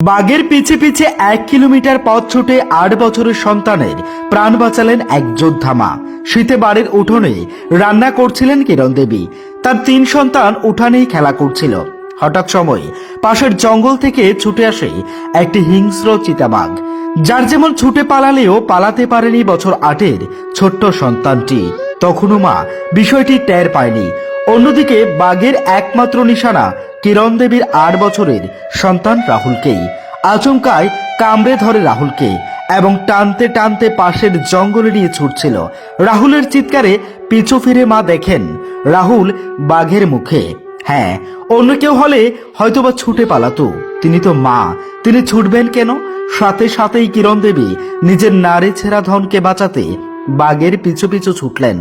বাঘের পিছে পিছে 1 কিলোমিটার পথ ছুটে 8 বছরের সন্তানের প্রাণ বাঁচালেন এক যোদ্ধা মা। শীতে বাড়ির উঠোনে রান্না করছিলেন কিরণ দেবী। তার 3 সন্তান উঠানেই খেলা করছিল। হঠাৎ সময় পাশের জঙ্গল থেকে ছুটে আসে একটি হিংস্র চিতাবাঘ, যার যেমন ছুটে পালালেও পালাতে পারেনি বছর 8-এর ছোট্ট সন্তানটি। তখনও মা বিষয়টি টের পায়নি। অন্যদিকে বাঘের একমাত্র নিশানা কিরণ দেবীর 8 বছরের সন্তান রাহুলকেই। আচমকায় কামড়ে ধরে রাহুলকে এবং টানতে টানতে পাশের জঙ্গলে নিয়ে ছুটছিল। রাহুলের চিৎকারে পিছু ফিরে মা দেখেন রাহুল বাঘের মুখে। হ্যাঁ, অন্য কেউ হলে হয়তোবা ছুটে পালাতো, তিনি তো মা, তিনি ছুটবেন কেন? সাথে সাথেই কিরণ দেবী নিজের নারী ছেঁড়া ধনকে বাঁচাতে বাঘের পিছু পিছু ছুটলেন।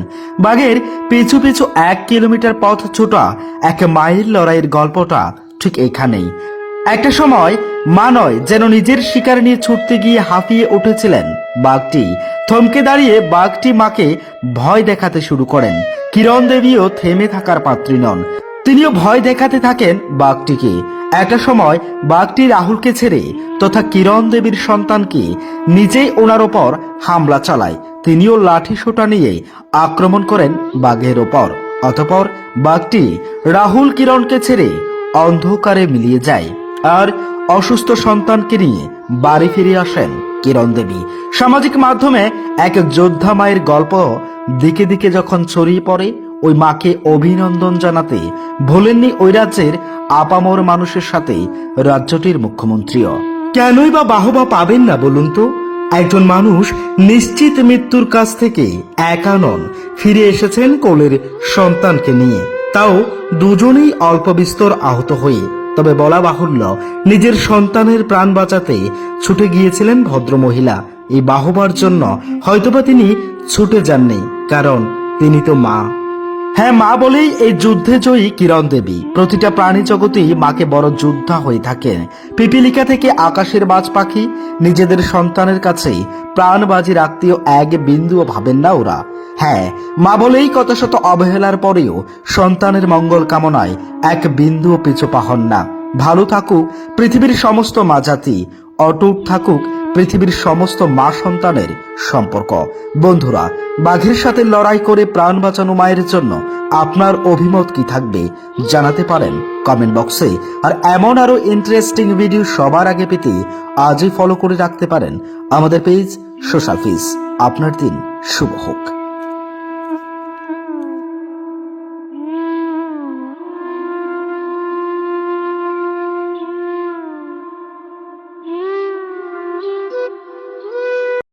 বাঘের পিছু পিছু 1 কিলোমিটার পথ ছোটা এক মায়ের লড়াইয়ের গল্পটা ঠিক এখানেই। একটা সময় মা নয় যেন নিজের শিকার নিয়ে ছুটতে গিয়ে হাঁপিয়ে উঠেছিলেন। বাঘটি থমকে দাঁড়িয়ে বাঘটি মাকে ভয় দেখাতে শুরু করেন। কিরণ দেবীও থেমে থাকার পাত্রী নন, তিনিও ভয় দেখাতে থাকেন বাঘটিকে। একটা সময় বাঘটি রাহুলকে ছেড়ে তথা কিরণ দেবীর সন্তানকে নিজেই ওনার ওপর হামলা চালায়। তিনিও লাঠি সোঁটা নিয়ে আক্রমণ করেন বাঘের ওপর। অতঃপর বাঘটি রাহুল কিরণকে ছেড়ে অন্ধকারে মিলিয়ে যায় আর অসুস্থ সন্তানকে নিয়ে বাড়ি ফিরে আসেন কিরণ দেবী। সামাজিক মাধ্যমে এক যোদ্ধা মায়ের গল্প দিকে দিকে যখন ছড়িয়ে পড়ে, ওই মাকে অভিনন্দন জানাতে ভোলেননি ওই রাজ্যের আপামর মানুষের সাথে রাজ্যটির মুখ্যমন্ত্রীও। কেনই বা বাহবা পাবেন না বলুন তো? একজন মানুষ নিশ্চিত মৃত্যুর কাছ থেকে একা নন, ফিরে এসেছেন কোলের সন্তানকে নিয়ে, তাও দুজনেই অল্প বিস্তর আহত হয়ে। তবে বলা বাহুল্য, নিজের সন্তানের প্রাণ বাঁচাতে ছুটে গিয়েছিলেন ভদ্রমহিলা। এই বাহবার জন্য হয়তোবা তিনি ছুটে যাননি, কারণ তিনি তো মা। হ্যাঁ, মা বলেই এই যুদ্ধে জয়ী কিরণ দেবী। প্রতিটা প্রাণী জগতেই মাকে বড় যোদ্ধা হয়ে থাকেন। পিপিলিকা থেকে আকাশের বাজ পাখি, নিজেদের সন্তানের কাছে প্রাণ বাজি রাখতেও এক বিন্দুও ভাবেন না ওরা। হ্যাঁ, মা বলেই কত শত অবহেলার পরেও সন্তানের মঙ্গল কামনায় এক বিন্দুও পিছু পা হন না। ভালো থাকুক পৃথিবীর সমস্ত মা জাতি, অটুট থাকুক পৃথিবীর সমস্ত মা সন্তানের সম্পর্ক। বন্ধুরা, বাঘের সাথে লড়াই করে প্রাণ বাঁচানো মায়ের জন্য আপনার অভিমত কি থাকবে জানাতে পারেন কমেন্ট বক্সে। আর এমন আরো ইন্টারেস্টিং ভিডিও সবার আগে পেতে আজই ফলো করে রাখতে পারেন আমাদের পেজ সোশ্যাল ফিস। আপনার দিন শুভ হোক।